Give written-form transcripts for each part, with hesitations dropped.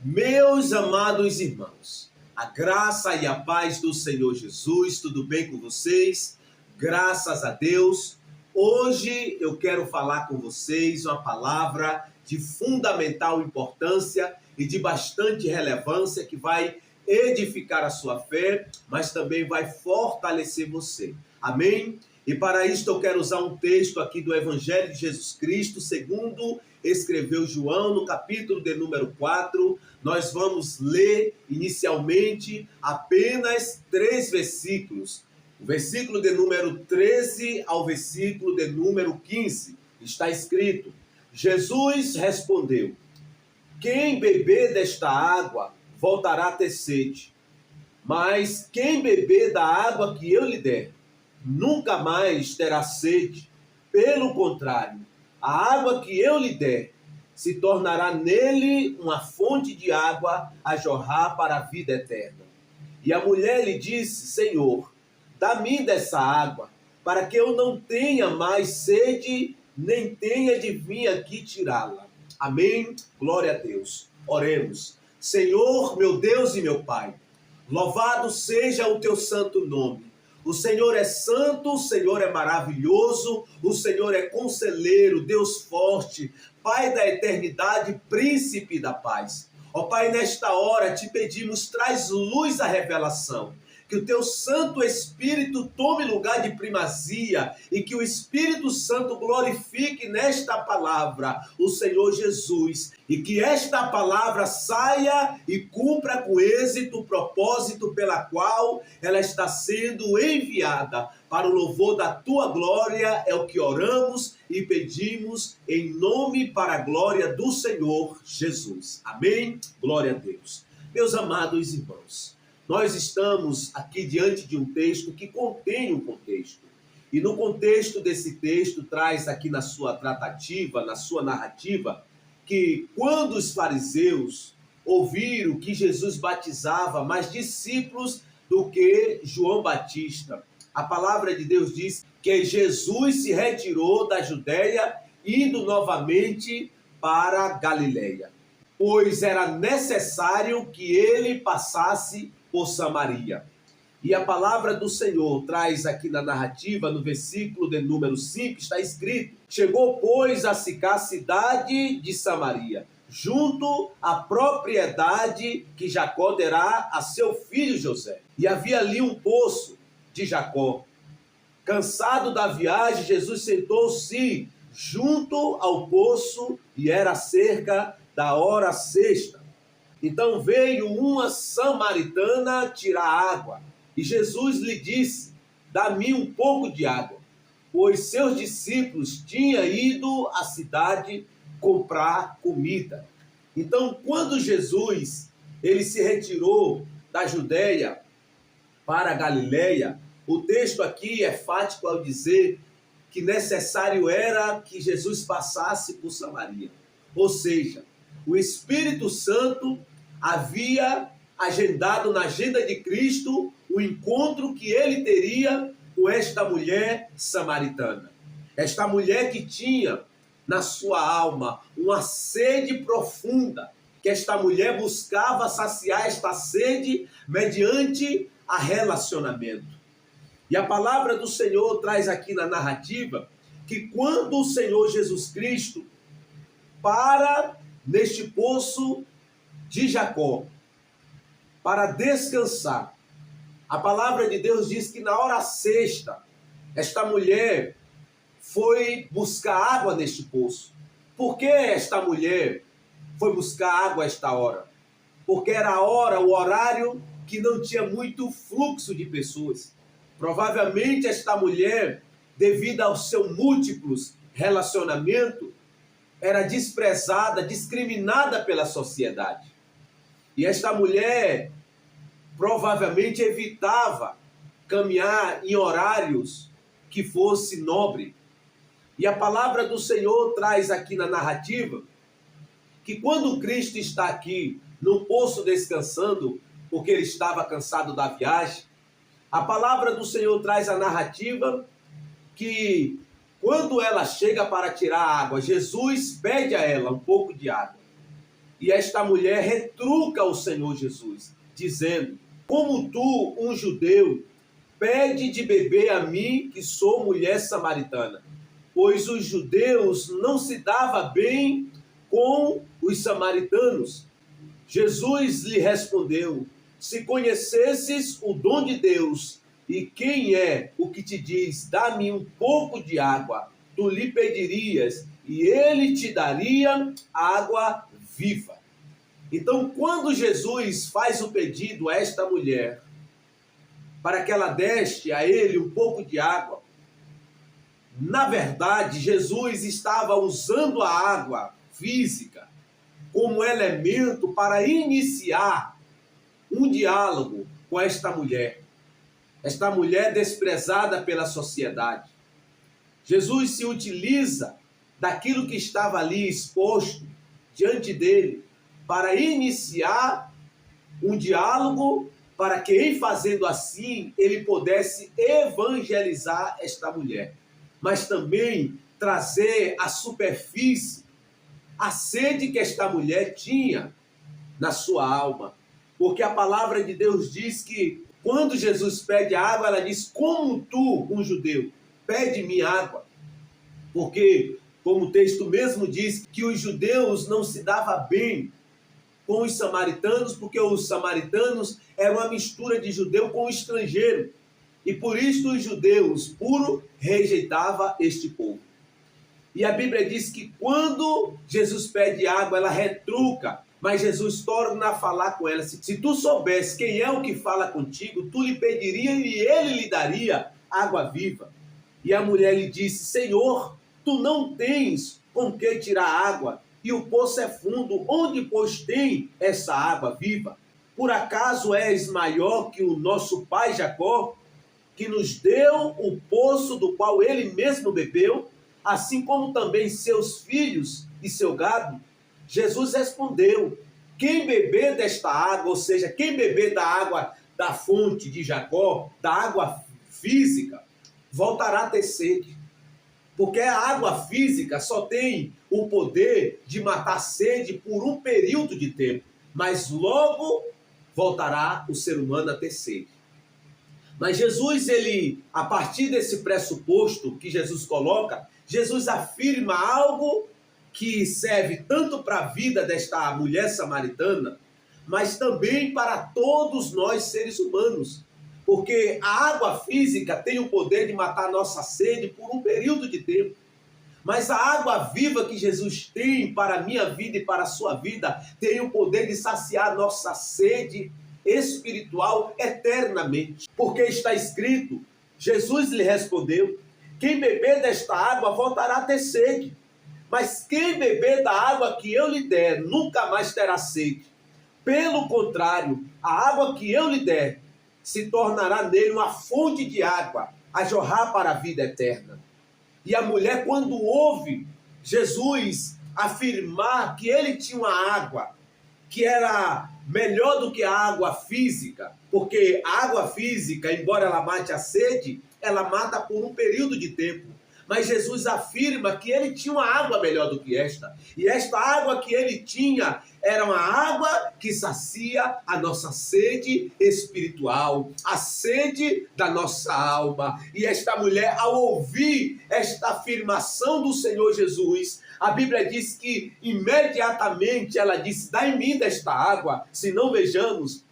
Meus amados irmãos, a graça e a paz do Senhor Jesus, tudo bem com vocês? Graças a Deus. Hoje eu quero falar com vocês uma palavra de fundamental importância e de bastante relevância que vai edificar a sua fé, mas também vai fortalecer você. Amém? E para isso eu quero usar um texto aqui do Evangelho de Jesus Cristo, segundo escreveu João, no capítulo de número 4. Nós vamos ler inicialmente apenas 3 versículos. O versículo de número 13 ao versículo de número 15. Está escrito: Jesus respondeu: quem beber desta água voltará a ter sede. Mas quem beber da água que eu lhe der, nunca mais terá sede. Pelo contrário, a água que eu lhe der se tornará nele uma fonte de água a jorrar para a vida eterna. E a mulher lhe disse: Senhor, dá-me dessa água, para que eu não tenha mais sede, nem tenha de vir aqui tirá-la. Amém? Glória a Deus. Oremos. Senhor, meu Deus e meu Pai, louvado seja o teu santo nome. O Senhor é santo, o Senhor é maravilhoso, o Senhor é conselheiro, Deus forte, Pai da eternidade, príncipe da paz. Ó Pai, nesta hora te pedimos, traz luz à revelação. Que o teu Santo Espírito tome lugar de primazia e que o Espírito Santo glorifique nesta palavra o Senhor Jesus e que esta palavra saia e cumpra com êxito o propósito pela qual ela está sendo enviada. Para o louvor da tua glória é o que oramos e pedimos em nome para a glória do Senhor Jesus. Amém? Glória a Deus. Meus amados irmãos, nós estamos aqui diante de um texto que contém um contexto. E no contexto desse texto, traz aqui na sua tratativa, na sua narrativa, que quando os fariseus ouviram que Jesus batizava mais discípulos do que João Batista, a palavra de Deus diz que Jesus se retirou da Judéia, indo novamente para Galileia, pois era necessário que ele passasse por Samaria. E a palavra do Senhor traz aqui na narrativa, no versículo de número 5, está escrito: chegou, pois, a Sicar, cidade de Samaria, junto à propriedade que Jacó dera a seu filho José. E havia ali um poço de Jacó. Cansado da viagem, Jesus sentou-se junto ao poço e era cerca da hora sexta. Então veio uma samaritana tirar água, e Jesus lhe disse: dá-me um pouco de água, pois seus discípulos tinham ido à cidade comprar comida. Então, quando Jesus ele se retirou da Judéia para a Galileia, o texto aqui é fático ao dizer que necessário era que Jesus passasse por Samaria. Ou seja, o Espírito Santo havia agendado na agenda de Cristo o encontro que ele teria com esta mulher samaritana. Esta mulher que tinha na sua alma uma sede profunda, que esta mulher buscava saciar esta sede mediante a relacionamento. E a palavra do Senhor traz aqui na narrativa que quando o Senhor Jesus Cristo para neste poço de Jacó para descansar, a palavra de Deus diz que na hora sexta esta mulher foi buscar água neste poço. Por que esta mulher foi buscar água a esta hora? Porque era a hora, o horário que não tinha muito fluxo de pessoas. Provavelmente esta mulher, devido aos seus múltiplos relacionamentos, era desprezada, discriminada pela sociedade. E esta mulher provavelmente evitava caminhar em horários que fosse nobre. E a palavra do Senhor traz aqui na narrativa que quando Cristo está aqui no poço descansando, porque ele estava cansado da viagem, a palavra do Senhor traz a narrativa que quando ela chega para tirar a água, Jesus pede a ela um pouco de água. E esta mulher retruca o Senhor Jesus, dizendo: como tu, um judeu, pede de beber a mim, que sou mulher samaritana? Pois os judeus não se davam bem com os samaritanos. Jesus lhe respondeu: se conhecesses o dom de Deus e quem é o que te diz, dá-me um pouco de água, tu lhe pedirias e ele te daria água viva. Então, quando Jesus faz o pedido a esta mulher para que ela deste a ele um pouco de água, na verdade, Jesus estava usando a água física como elemento para iniciar um diálogo com esta mulher desprezada pela sociedade. Jesus se utiliza daquilo que estava ali exposto diante dele para iniciar um diálogo, para que, em fazendo assim, ele pudesse evangelizar esta mulher, mas também trazer à superfície a sede que esta mulher tinha na sua alma. Porque a palavra de Deus diz que quando Jesus pede água, ela diz: como tu, um judeu, pede-me água. Porque, como o texto mesmo diz, que os judeus não se davam bem com os samaritanos, porque os samaritanos eram uma mistura de judeu com estrangeiro. E por isso os judeus puros rejeitavam este povo. E a Bíblia diz que quando Jesus pede água, ela retruca, mas Jesus torna a falar com ela: se tu soubesse quem é o que fala contigo, tu lhe pediria e ele lhe daria água viva. E a mulher lhe disse: Senhor, tu não tens com que tirar água, e o poço é fundo, onde pois tem essa água viva? Por acaso és maior que o nosso pai Jacó, que nos deu o poço do qual ele mesmo bebeu, assim como também seus filhos e seu gado? Jesus respondeu: quem beber desta água, ou seja, quem beber da água da fonte de Jacó, da água física, voltará a ter sede. Porque a água física só tem o poder de matar a sede por um período de tempo, mas logo voltará o ser humano a ter sede. Mas Jesus, ele, a partir desse pressuposto que Jesus coloca, Jesus afirma algo que serve tanto para a vida desta mulher samaritana, mas também para todos nós seres humanos. Porque a água física tem o poder de matar a nossa sede por um período de tempo. Mas a água viva que Jesus tem para a minha vida e para a sua vida tem o poder de saciar nossa sede espiritual eternamente. Porque está escrito, Jesus lhe respondeu: quem beber desta água voltará a ter sede, mas quem beber da água que eu lhe der nunca mais terá sede. Pelo contrário, a água que eu lhe der se tornará nele uma fonte de água a jorrar para a vida eterna. E a mulher, quando ouve Jesus afirmar que ele tinha uma água que era melhor do que a água física, porque a água física, embora ela mate a sede, ela mata por um período de tempo. Mas Jesus afirma que ele tinha uma água melhor do que esta. E esta água que ele tinha era uma água que sacia a nossa sede espiritual, a sede da nossa alma. E esta mulher, ao ouvir esta afirmação do Senhor Jesus, a Bíblia diz que imediatamente ela disse: dá em mim desta água, se não vejamos.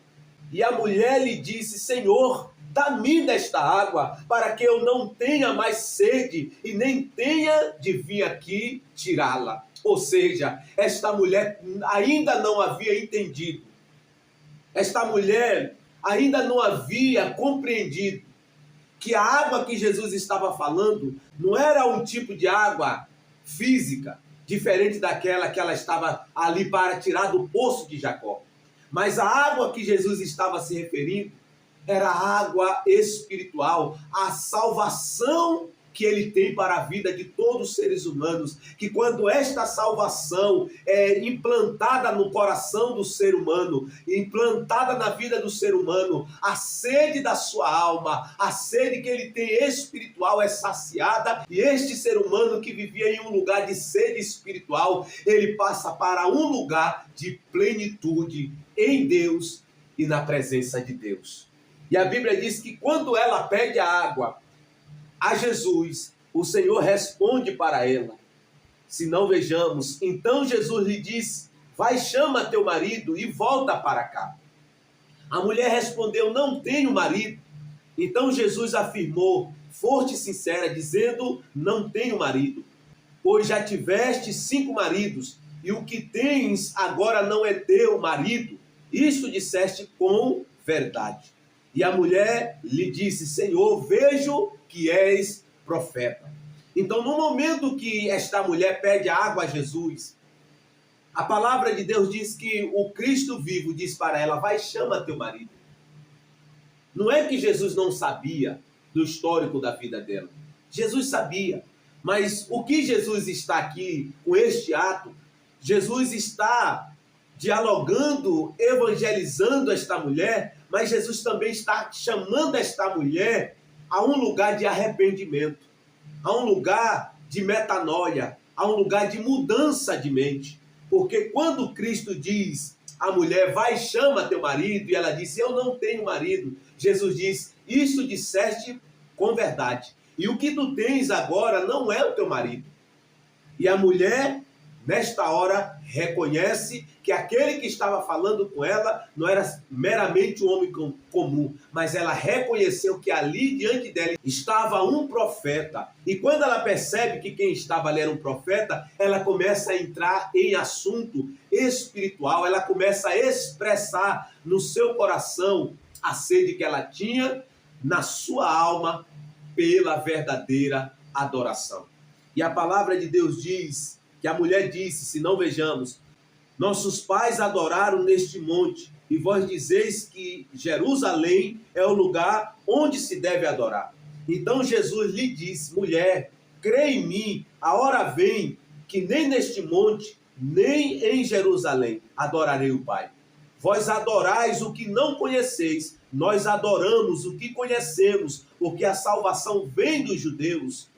E a mulher lhe disse: Senhor, dá-me desta água, para que eu não tenha mais sede e nem tenha de vir aqui tirá-la. Ou seja, esta mulher ainda não havia entendido. Esta mulher ainda não havia compreendido que a água que Jesus estava falando não era um tipo de água física, diferente daquela que ela estava ali para tirar do poço de Jacó. Mas a água que Jesus estava se referindo era a água espiritual, a salvação que ele tem para a vida de todos os seres humanos, que quando esta salvação é implantada no coração do ser humano, implantada na vida do ser humano, a sede da sua alma, a sede que ele tem espiritual é saciada, e este ser humano que vivia em um lugar de sede espiritual, ele passa para um lugar de plenitude em Deus e na presença de Deus. E a Bíblia diz que quando ela pede a água a Jesus, o Senhor responde para ela. Se não vejamos, então Jesus lhe disse: vai, chama teu marido e volta para cá. A mulher respondeu: não tenho marido. Então Jesus afirmou, forte e sincera, dizendo: não tenho marido, pois já tiveste 5 maridos, e o que tens agora não é teu marido. Isso disseste com verdade. E a mulher lhe disse: Senhor, vejo que és profeta. Então, no momento que esta mulher pede água a Jesus, a palavra de Deus diz que o Cristo vivo diz para ela: vai, chama teu marido. Não é que Jesus não sabia do histórico da vida dela. Jesus sabia. Mas o que Jesus está aqui com este ato, Jesus está dialogando, evangelizando esta mulher, mas Jesus também está chamando esta mulher a um lugar de arrependimento, a um lugar de metanoia, a um lugar de mudança de mente. Porque quando Cristo diz à mulher: vai, chama teu marido, e ela disse: eu não tenho marido, Jesus diz: isso disseste com verdade, e o que tu tens agora não é o teu marido. E a mulher, nesta hora, reconhece que aquele que estava falando com ela não era meramente um homem comum, mas ela reconheceu que ali diante dela estava um profeta. E quando ela percebe que quem estava ali era um profeta, ela começa a entrar em assunto espiritual, ela começa a expressar no seu coração a sede que ela tinha na sua alma pela verdadeira adoração. E a palavra de Deus diz que a mulher disse: se não vejamos, nossos pais adoraram neste monte, e vós dizeis que Jerusalém é o lugar onde se deve adorar. Então Jesus lhe disse: mulher, crê em mim, a hora vem que nem neste monte, nem em Jerusalém adorarei o Pai. Vós adorais o que não conheceis, nós adoramos o que conhecemos, porque a salvação vem dos judeus.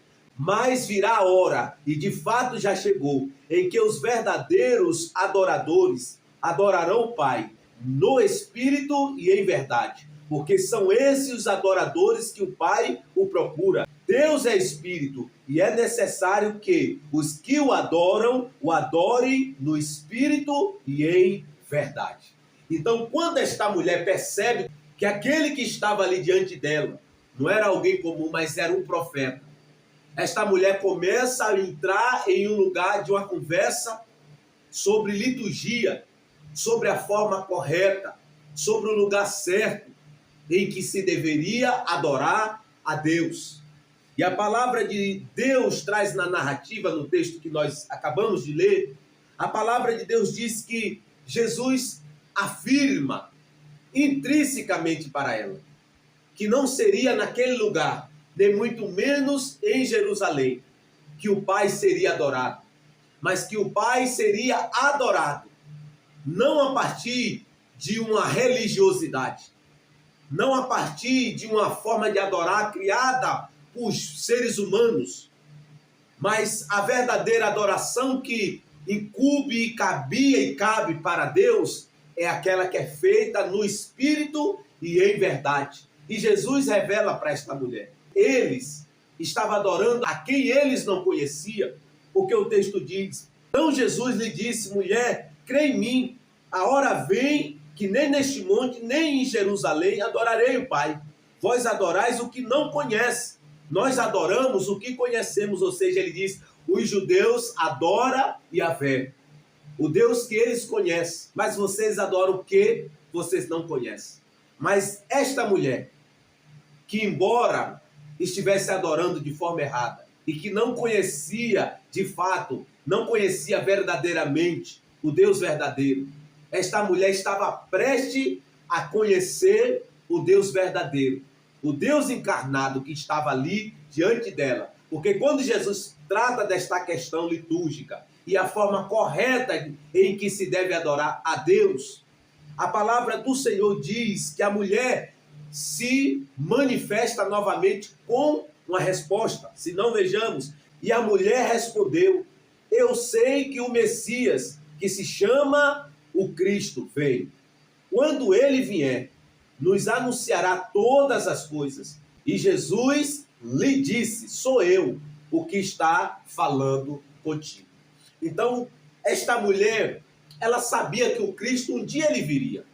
Mas virá a hora, e de fato já chegou, em que os verdadeiros adoradores adorarão o Pai no Espírito e em verdade, porque são esses os adoradores que o Pai o procura. Deus é Espírito, e é necessário que os que o adorem no Espírito e em verdade. Então, quando esta mulher percebe que aquele que estava ali diante dela não era alguém comum, mas era um profeta, esta mulher começa a entrar em um lugar de uma conversa sobre liturgia, sobre a forma correta, sobre o lugar certo em que se deveria adorar a Deus. E a palavra de Deus traz na narrativa, no texto que nós acabamos de ler, a palavra de Deus diz que Jesus afirma intrinsecamente para ela que não seria naquele lugar, nem muito menos em Jerusalém, que o Pai seria adorado, mas que o Pai seria adorado, não a partir de uma religiosidade, não a partir de uma forma de adorar criada por seres humanos, mas a verdadeira adoração que incube e cabia e cabe para Deus é aquela que é feita no Espírito e em verdade. E Jesus revela para esta mulher: eles estavam adorando a quem eles não conheciam, porque o texto diz: então Jesus lhe disse: mulher, crê em mim, a hora vem que nem neste monte, nem em Jerusalém adorarei o Pai. Vós adorais o que não conhece, nós adoramos o que conhecemos. Ou seja, ele diz: os judeus adoram Yahvé, o Deus que eles conhecem, mas vocês adoram o que vocês não conhecem. Mas esta mulher, que embora estivesse adorando de forma errada e que não conhecia de fato, não conhecia verdadeiramente o Deus verdadeiro, esta mulher estava prestes a conhecer o Deus verdadeiro, o Deus encarnado que estava ali diante dela, Porque quando Jesus trata desta questão litúrgica e a forma correta em que se deve adorar a Deus, a palavra do Senhor diz que a mulher se manifesta novamente com uma resposta. Se não, vejamos. E a mulher respondeu: eu sei que o Messias, que se chama o Cristo, veio. Quando ele vier, nos anunciará todas as coisas. E Jesus lhe disse: sou eu o que está falando contigo. Então, esta mulher, ela sabia que o Cristo um dia ele viria.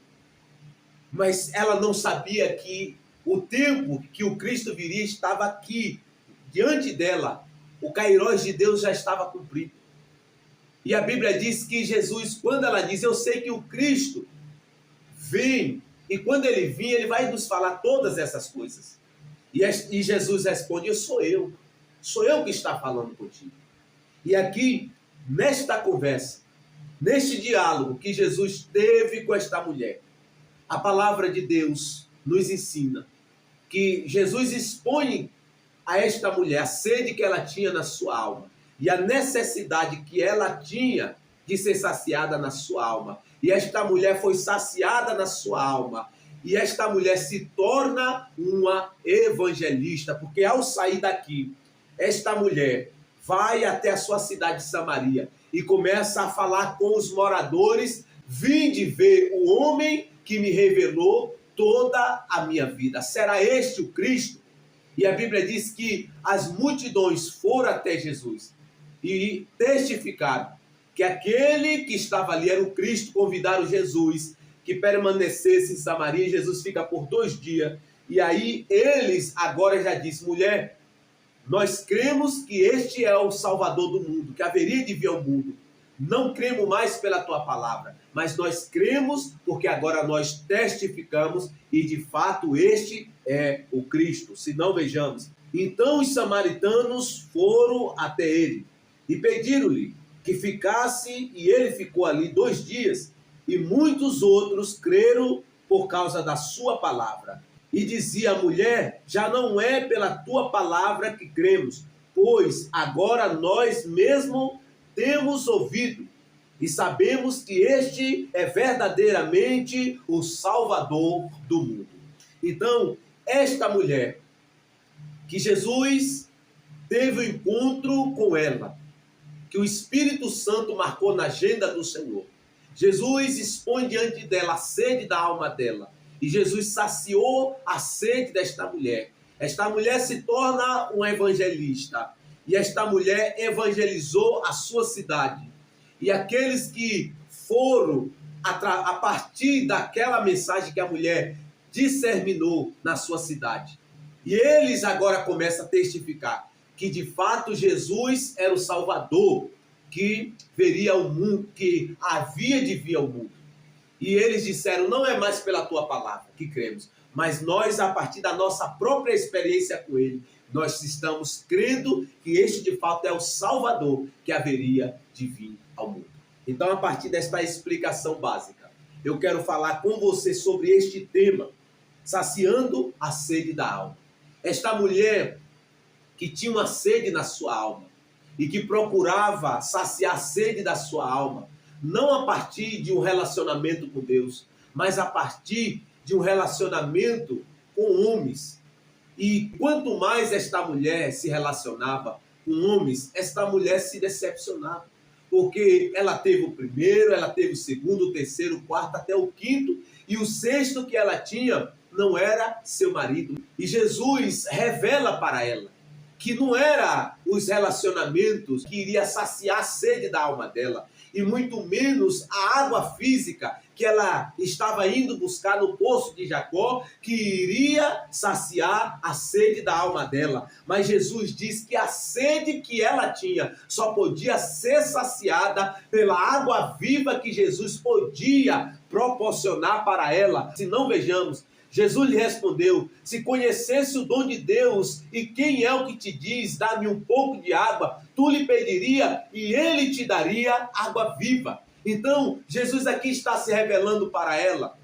Mas ela não sabia que o tempo que o Cristo viria estava aqui, diante dela. O Kairós de Deus já estava cumprido. E a Bíblia diz que Jesus, quando ela diz: eu sei que o Cristo vem, e quando ele vir, ele vai nos falar todas essas coisas. E Jesus responde: sou eu que está falando contigo. E aqui, nesta conversa, neste diálogo que Jesus teve com esta mulher, a palavra de Deus nos ensina que Jesus expõe a esta mulher a sede que ela tinha na sua alma e a necessidade que ela tinha de ser saciada na sua alma. E esta mulher foi saciada na sua alma. E esta mulher se torna uma evangelista, porque ao sair daqui, esta mulher vai até a sua cidade de Samaria e começa a falar com os moradores: vinde ver o homem que me revelou toda a minha vida. Será este o Cristo? E a Bíblia diz que as multidões foram até Jesus e testificaram que aquele que estava ali era o Cristo. Convidaram Jesus que permanecesse em Samaria. Jesus fica por 2 dias. E aí eles agora já dizem: mulher, nós cremos que este é o Salvador do mundo, que haveria de vir ao mundo. Não cremos mais pela tua palavra, mas nós cremos porque agora nós testificamos e de fato este é o Cristo. Se não, vejamos. Então os samaritanos foram até ele e pediram-lhe que ficasse, e ele ficou ali 2 dias, e muitos outros creram por causa da sua palavra. E dizia a mulher: já não é pela tua palavra que cremos, pois agora nós mesmo temos ouvido e sabemos que este é verdadeiramente o Salvador do mundo. Então, esta mulher, que Jesus teve um encontro com ela, que o Espírito Santo marcou na agenda do Senhor, Jesus expõe diante dela a sede da alma dela, e Jesus saciou a sede desta mulher. Esta mulher se torna uma evangelista, e esta mulher evangelizou a sua cidade. E aqueles que foram a partir daquela mensagem que a mulher disseminou na sua cidade. E eles agora começam a testificar que de fato Jesus era o Salvador que veria ao mundo, que havia de vir ao mundo. E eles disseram: não é mais pela tua palavra que cremos, mas nós, a partir da nossa própria experiência com ele, nós estamos crendo que este de fato é o Salvador que haveria de vir ao mundo. Então, a partir desta explicação básica, eu quero falar com você sobre este tema: saciando a sede da alma. Esta mulher que tinha uma sede na sua alma e que procurava saciar a sede da sua alma, não a partir de um relacionamento com Deus, mas a partir de um relacionamento com homens. E quanto mais esta mulher se relacionava com homens, esta mulher se decepcionava. Porque ela teve o primeiro, ela teve o segundo, o terceiro, o quarto, até o quinto, e o sexto que ela tinha não era seu marido. E Jesus revela para ela que não era os relacionamentos que iria saciar a sede da alma dela, e muito menos a água física que ela estava indo buscar no poço de Jacó, que iria saciar a sede da alma dela. Mas Jesus diz que a sede que ela tinha só podia ser saciada pela água viva que Jesus podia proporcionar para ela. Se não, vejamos, Jesus lhe respondeu: se conhecesse o dom de Deus e quem é o que te diz, dá-me um pouco de água, tu lhe pediria e ele te daria água viva. Então, Jesus aqui está se revelando para ela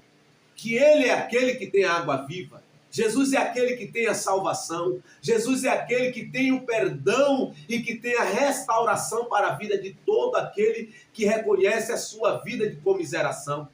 que ele é aquele que tem a água viva. Jesus é aquele que tem a salvação. Jesus é aquele que tem o perdão e que tem a restauração para a vida de todo aquele que reconhece a sua vida de comiseração.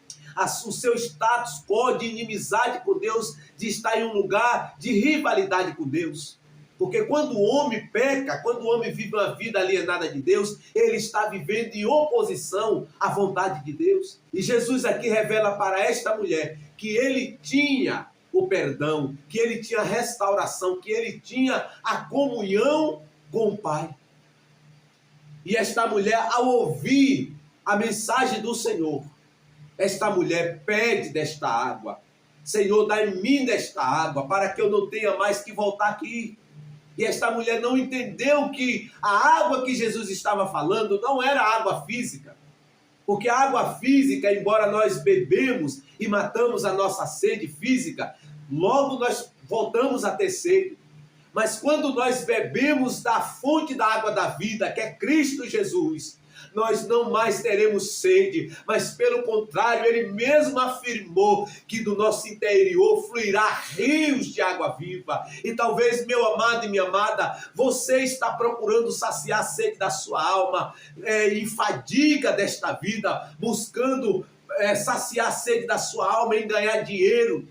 O seu status quo de inimizade com Deus, de estar em um lugar de rivalidade com Deus. Porque quando o homem peca, quando o homem vive uma vida alienada de Deus, ele está vivendo em oposição à vontade de Deus. E Jesus aqui revela para esta mulher que ele tinha o perdão, que ele tinha a restauração, que ele tinha a comunhão com o Pai. E esta mulher, ao ouvir a mensagem do Senhor, esta mulher pede desta água. Senhor, dá em mim desta água, para que eu não tenha mais que voltar aqui. E esta mulher não entendeu que a água que Jesus estava falando não era água física. Porque a água física, embora nós bebemos e matamos a nossa sede física, logo nós voltamos a ter sede. Mas quando nós bebemos da fonte da água da vida, que é Cristo Jesus, nós não mais teremos sede, mas pelo contrário, ele mesmo afirmou que do nosso interior fluirá rios de água viva. E talvez, meu amado e minha amada, você está procurando saciar a sede da sua alma, em fadiga desta vida, buscando saciar a sede da sua alma em ganhar dinheiro.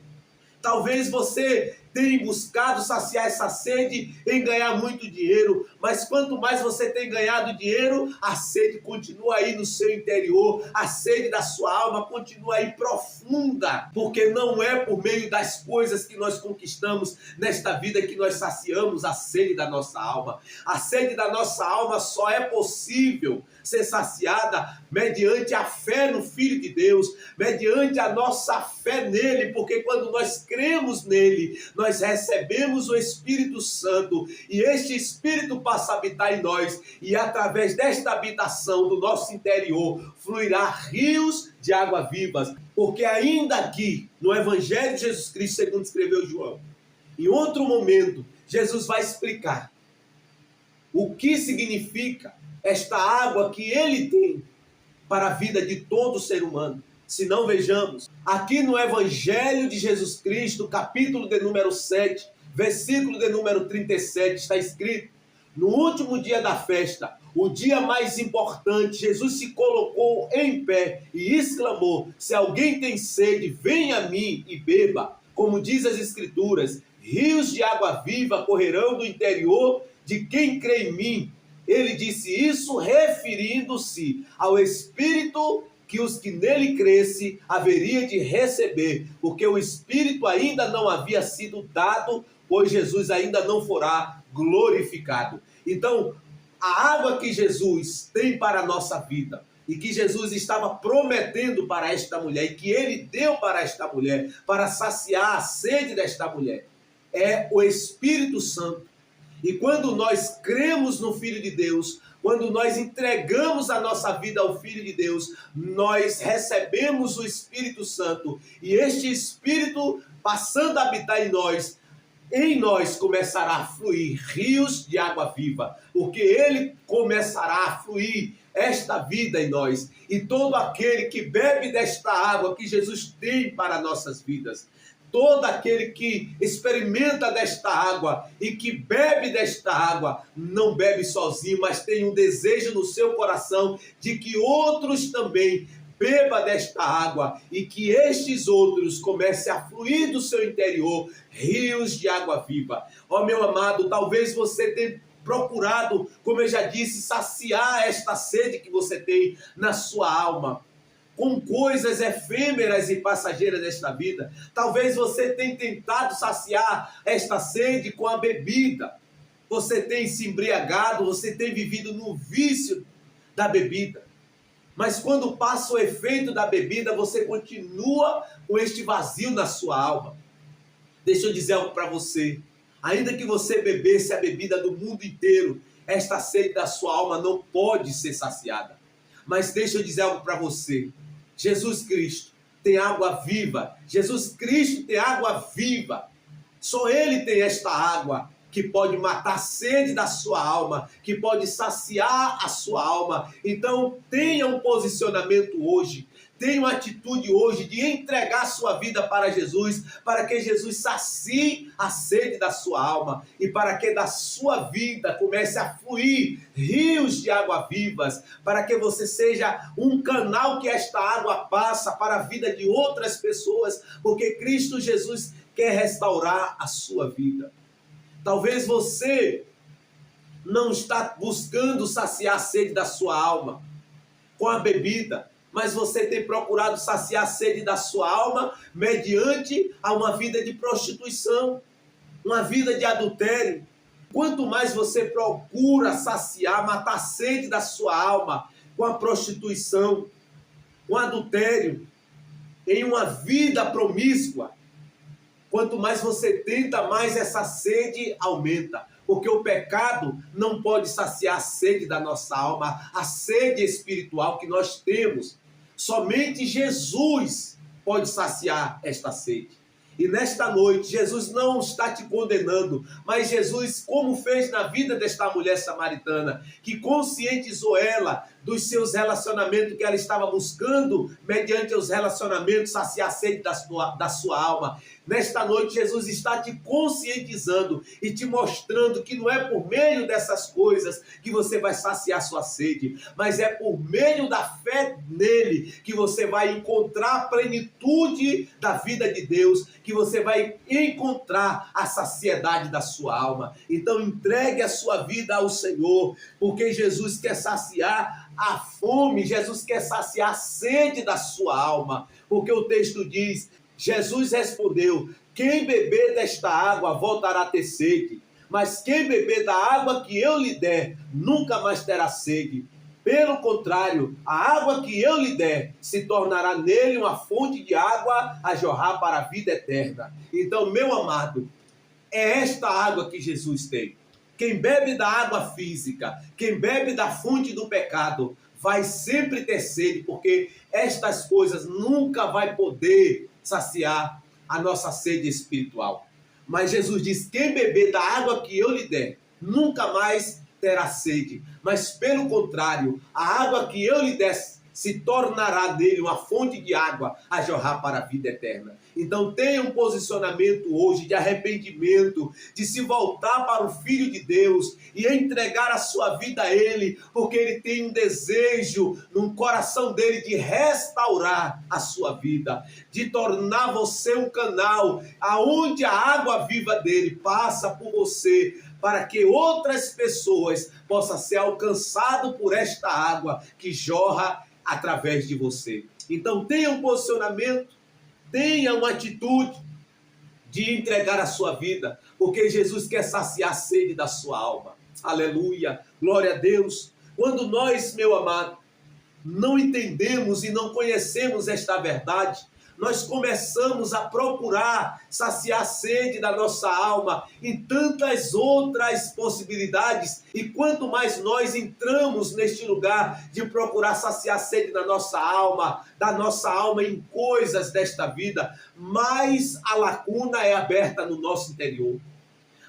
Talvez você tenha buscado saciar essa sede em ganhar muito dinheiro, mas quanto mais você tem ganhado dinheiro, a sede continua aí no seu interior, a sede da sua alma continua aí profunda, porque não é por meio das coisas que nós conquistamos nesta vida que nós saciamos a sede da nossa alma. A sede da nossa alma só é possível ser saciada mediante a fé no Filho de Deus, mediante a nossa fé nele, porque quando nós cremos nele, nós recebemos o Espírito Santo, e este Espírito passa a habitar em nós, e através desta habitação do nosso interior, fluirá rios de água vivas, porque ainda aqui, no Evangelho de Jesus Cristo, segundo escreveu João, em outro momento, Jesus vai explicar o que significa esta água que ele tem para a vida de todo ser humano. Se não, vejamos, aqui no Evangelho de Jesus Cristo, capítulo de número 7, versículo de número 37, está escrito: no último dia da festa, o dia mais importante, Jesus se colocou em pé e exclamou: se alguém tem sede, venha a mim e beba. Como diz as Escrituras, rios de água viva correrão do interior de quem crê em mim. Ele disse isso referindo-se ao Espírito que os que nele crescem haveria de receber, porque o Espírito ainda não havia sido dado, pois Jesus ainda não fora glorificado. Então, a água que Jesus tem para a nossa vida, e que Jesus estava prometendo para esta mulher, e que ele deu para esta mulher, para saciar a sede desta mulher, é o Espírito Santo. E quando nós cremos no Filho de Deus, quando nós entregamos a nossa vida ao Filho de Deus, nós recebemos o Espírito Santo. E este Espírito, passando a habitar em nós começará a fluir rios de água viva, porque ele começará a fluir esta vida em nós. E todo aquele que bebe desta água que Jesus tem para nossas vidas, todo aquele que experimenta desta água e que bebe desta água, não bebe sozinho, mas tem um desejo no seu coração de que outros também bebam desta água e que estes outros comecem a fluir do seu interior rios de água viva. Ó meu amado, talvez você tenha procurado, como eu já disse, saciar esta sede que você tem na sua alma com coisas efêmeras e passageiras desta vida. Talvez você tenha tentado saciar esta sede com a bebida. Você tem se embriagado, você tem vivido no vício da bebida. Mas quando passa o efeito da bebida, você continua com este vazio na sua alma. Deixa eu dizer algo para você. Ainda que você bebesse a bebida do mundo inteiro, esta sede da sua alma não pode ser saciada. Mas deixa eu dizer algo para você. Jesus Cristo tem água viva. Jesus Cristo tem água viva. Só Ele tem esta água que pode matar a sede da sua alma, que pode saciar a sua alma. Então tenha um posicionamento hoje. tenha uma atitude hoje de entregar sua vida para Jesus, para que Jesus sacie a sede da sua alma e para que da sua vida comece a fluir rios de água vivas, para que você seja um canal que esta água passa para a vida de outras pessoas, porque Cristo Jesus quer restaurar a sua vida. Talvez você não está buscando saciar a sede da sua alma com a bebida, mas você tem procurado saciar a sede da sua alma mediante a uma vida de prostituição, uma vida de adultério. Quanto mais você procura saciar, matar a sede da sua alma com a prostituição, com o adultério, em uma vida promíscua, quanto mais você tenta, mais essa sede aumenta. Porque o pecado não pode saciar a sede da nossa alma, a sede espiritual que nós temos. Somente Jesus pode saciar esta sede. E nesta noite, Jesus não está te condenando, mas Jesus, como fez na vida desta mulher samaritana, que conscientizou ela dos seus relacionamentos que ela estava buscando, mediante os relacionamentos, saciar a sede da sua alma. Nesta noite, Jesus está te conscientizando e te mostrando que não é por meio dessas coisas que você vai saciar sua sede, mas é por meio da fé nele que você vai encontrar a plenitude da vida de Deus, que você vai encontrar a saciedade da sua alma. Então entregue a sua vida ao Senhor, porque Jesus quer saciar a fome, Jesus quer saciar a sede da sua alma, porque o texto diz, Jesus respondeu, quem beber desta água voltará a ter sede, mas quem beber da água que eu lhe der, nunca mais terá sede. Pelo contrário, a água que eu lhe der se tornará nele uma fonte de água a jorrar para a vida eterna. Então, meu amado, é esta água que Jesus tem. Quem bebe da água física, quem bebe da fonte do pecado, vai sempre ter sede, porque estas coisas nunca vai poder saciar a nossa sede espiritual. Mas Jesus diz, quem beber da água que eu lhe der, nunca mais terá sede, mas pelo contrário, a água que eu lhe der se tornará nele uma fonte de água a jorrar para a vida eterna. Então tenha um posicionamento hoje de arrependimento, de se voltar para o Filho de Deus e entregar a sua vida a Ele, porque Ele tem um desejo no coração dele de restaurar a sua vida, de tornar você um canal aonde a água viva dele passa por você, para que outras pessoas possam ser alcançadas por esta água que jorra através de você. Então tenha um posicionamento, tenha uma atitude de entregar a sua vida, porque Jesus quer saciar a sede da sua alma. Aleluia, glória a Deus. Quando nós, meu amado, não entendemos e não conhecemos esta verdade, nós começamos a procurar saciar a sede da nossa alma em tantas outras possibilidades, e quanto mais nós entramos neste lugar de procurar saciar a sede da nossa alma em coisas desta vida, mais a lacuna é aberta no nosso interior.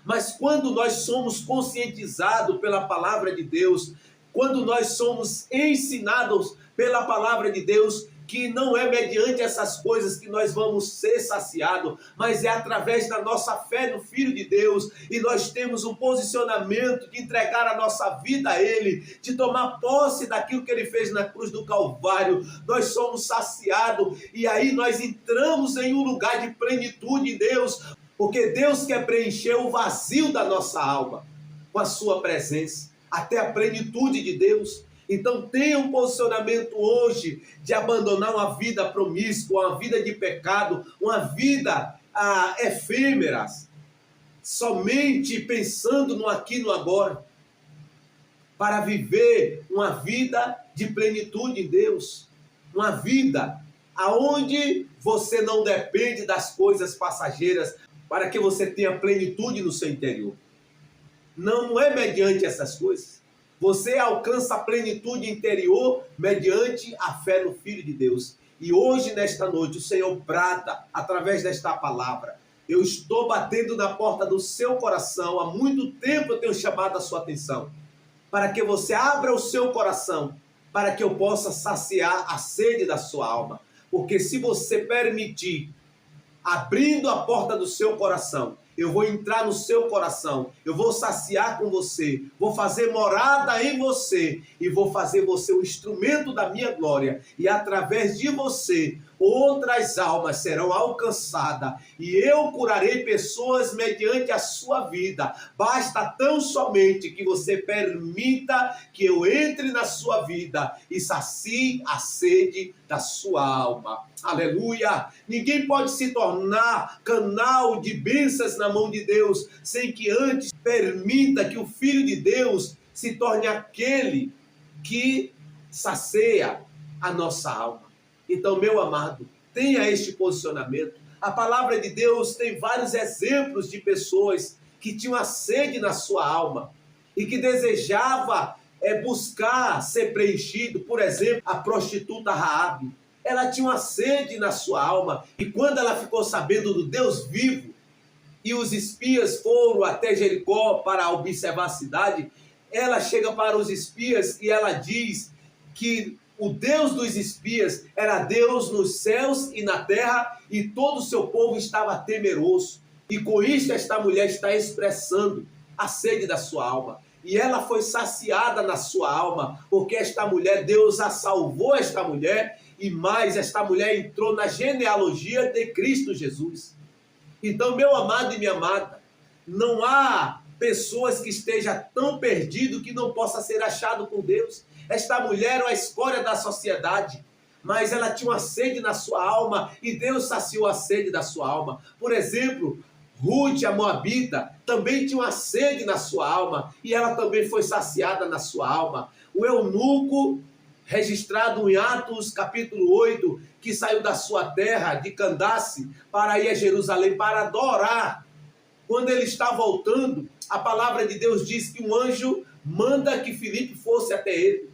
Mas quando nós somos conscientizados pela palavra de Deus, quando nós somos ensinados pela palavra de Deus, que não é mediante essas coisas que nós vamos ser saciados, mas é através da nossa fé no Filho de Deus, e nós temos um posicionamento de entregar a nossa vida a Ele, de tomar posse daquilo que Ele fez na cruz do Calvário, nós somos saciados, e aí nós entramos em um lugar de plenitude em Deus, porque Deus quer preencher o vazio da nossa alma com a sua presença, até a plenitude de Deus. Então tenha um posicionamento hoje de abandonar uma vida promíscua, uma vida de pecado, uma vida efêmera, somente pensando no aqui e no agora, para viver uma vida de plenitude em Deus, uma vida aonde você não depende das coisas passageiras, para que você tenha plenitude no seu interior. Não é mediante essas coisas. Você alcança a plenitude interior mediante a fé no Filho de Deus. E hoje, nesta noite, o Senhor brada através desta palavra. Eu estou batendo na porta do seu coração. Há muito tempo eu tenho chamado a sua atenção, para que você abra o seu coração, para que eu possa saciar a sede da sua alma. Porque se você permitir, abrindo a porta do seu coração, eu vou entrar no seu coração, eu vou saciar com você, vou fazer morada em você e vou fazer você o instrumento da minha glória. E através de você, outras almas serão alcançadas e eu curarei pessoas mediante a sua vida. Basta tão somente que você permita que eu entre na sua vida e sacie a sede da sua alma. Aleluia! Ninguém pode se tornar canal de bênçãos na mão de Deus sem que antes permita que o Filho de Deus se torne aquele que sacia a nossa alma. Então, meu amado, tenha este posicionamento. A palavra de Deus tem vários exemplos de pessoas que tinham a sede na sua alma e que desejava buscar ser preenchido. Por exemplo, a prostituta Raabe. Ela tinha uma sede na sua alma e quando ela ficou sabendo do Deus vivo e os espias foram até Jericó para observar a cidade, ela chega para os espias e ela diz que o Deus dos espias era Deus nos céus e na terra e todo o seu povo estava temeroso. E com isso esta mulher está expressando a sede da sua alma. E ela foi saciada na sua alma, porque esta mulher, Deus a salvou esta mulher, e mais, esta mulher entrou na genealogia de Cristo Jesus. Então, meu amado e minha amada, não há pessoas que estejam tão perdidas que não possa ser achado com Deus. Esta mulher era a escória da sociedade, mas ela tinha uma sede na sua alma e Deus saciou a sede da sua alma. Por exemplo, Ruth, a Moabita, também tinha uma sede na sua alma e ela também foi saciada na sua alma. O eunuco, registrado em Atos capítulo 8, que saiu da sua terra de Candace para ir a Jerusalém para adorar. Quando ele está voltando, a palavra de Deus diz que um anjo manda que Filipe fosse até ele.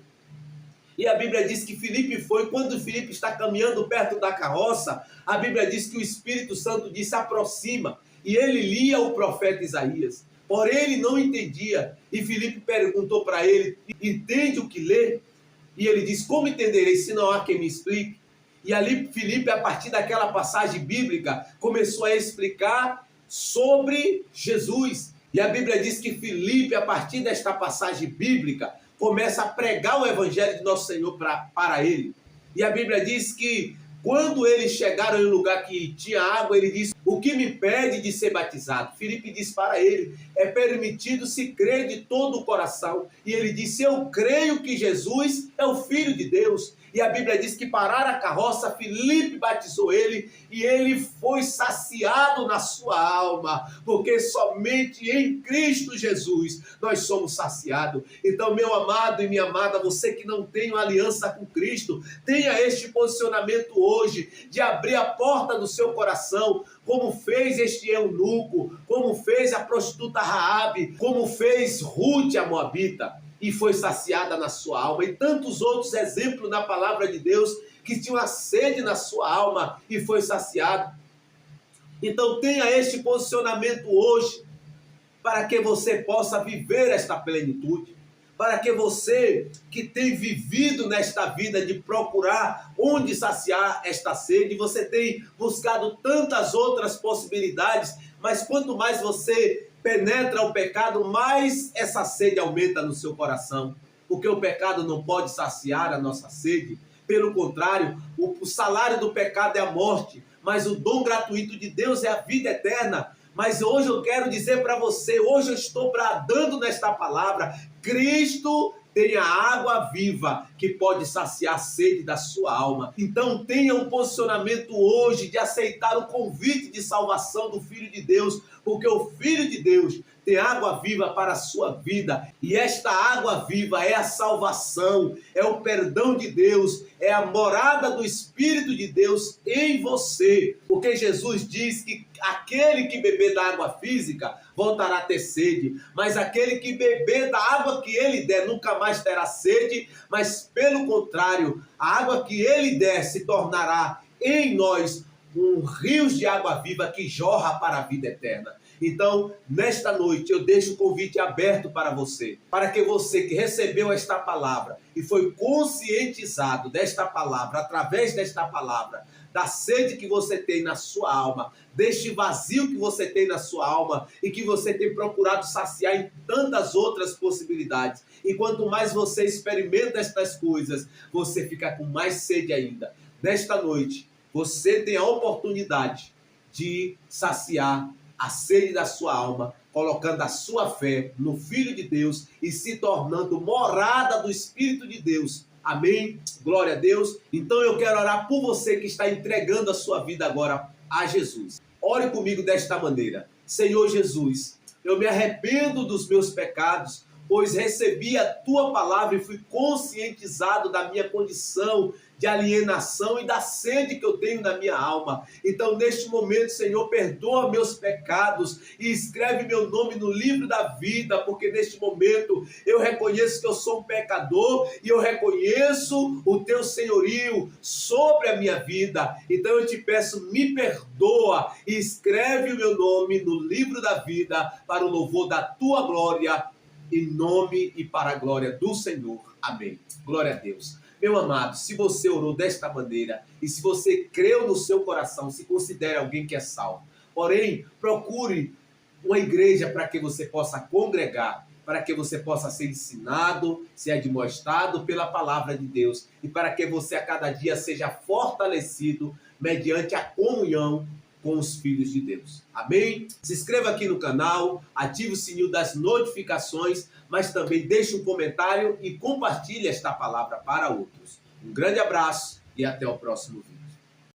E a Bíblia diz que Filipe foi. Quando Filipe está caminhando perto da carroça, a Bíblia diz que o Espírito Santo disse: aproxima. E ele lia o profeta Isaías. Porém, ele não entendia. E Filipe perguntou para ele: entende o que lê? E ele diz: como entenderei se não há quem me explique? E ali Filipe, a partir daquela passagem bíblica, começou a explicar sobre Jesus. E a Bíblia diz que Filipe, a partir desta passagem bíblica, começa a pregar o evangelho de nosso Senhor para ele. E a Bíblia diz que quando eles chegaram em um lugar que tinha água, ele disse: o que me impede de ser batizado? Filipe disse para ele: é permitido se crer de todo o coração. E ele disse: eu creio que Jesus é o Filho de Deus. E a Bíblia diz que pararam a carroça, Filipe batizou ele e ele foi saciado na sua alma, porque somente em Cristo Jesus nós somos saciados. Então, meu amado e minha amada, você que não tem uma aliança com Cristo, tenha este posicionamento hoje de abrir a porta do seu coração, como fez este eunuco, como fez a prostituta Raabe, como fez Ruth, a Moabita, e foi saciada na sua alma, e tantos outros exemplos na palavra de Deus que tinham a sede na sua alma e foi saciado. Então tenha este posicionamento hoje, para que você possa viver esta plenitude, para que você que tem vivido nesta vida de procurar onde saciar esta sede, você tem buscado tantas outras possibilidades, mas quanto mais você penetra o pecado, mais essa sede aumenta no seu coração, porque o pecado não pode saciar a nossa sede. Pelo contrário, o salário do pecado é a morte, mas o dom gratuito de Deus é a vida eterna. Mas hoje eu quero dizer para você, hoje eu estou bradando nesta palavra: Cristo tem a água viva que pode saciar a sede da sua alma. Então tenha um posicionamento hoje de aceitar o convite de salvação do Filho de Deus, porque o Filho de Deus tem água viva para a sua vida, e esta água viva é a salvação, é o perdão de Deus, é a morada do Espírito de Deus em você, porque Jesus diz que aquele que beber da água física voltará a ter sede, mas aquele que beber da água que ele der nunca mais terá sede, mas pelo contrário, a água que ele der se tornará em nós um rio de água viva que jorra para a vida eterna. Então, nesta noite, eu deixo o convite aberto para você que que recebeu esta palavra e foi conscientizado desta palavra, através desta palavra, da sede que você tem na sua alma, deste vazio que você tem na sua alma e que você tem procurado saciar em tantas outras possibilidades. E quanto mais você experimenta estas coisas, você fica com mais sede ainda. Nesta noite, você tem a oportunidade de saciar a sede da sua alma, colocando a sua fé no Filho de Deus e se tornando morada do Espírito de Deus. Amém? Glória a Deus. Então eu quero orar por você que está entregando a sua vida agora a Jesus. Ore comigo desta maneira. Senhor Jesus, eu me arrependo dos meus pecados, pois recebi a tua palavra e fui conscientizado da minha condição de alienação e da sede que eu tenho na minha alma. Então, neste momento, Senhor, perdoa meus pecados e escreve meu nome no livro da vida, porque neste momento eu reconheço que eu sou um pecador e eu reconheço o teu senhorio sobre a minha vida. Então, eu te peço, me perdoa e escreve o meu nome no livro da vida para o louvor da tua glória, em nome e para a glória do Senhor. Amém. Glória a Deus. Meu amado, se você orou desta maneira e se você creu no seu coração, se considere alguém que é salvo. Porém, procure uma igreja para que você possa congregar, para que você possa ser ensinado, ser admoestado pela palavra de Deus e para que você a cada dia seja fortalecido mediante a comunhão com os filhos de Deus. Amém? Se inscreva aqui no canal, ative o sininho das notificações, mas também deixe um comentário e compartilhe esta palavra para outros. Um grande abraço e até o próximo vídeo.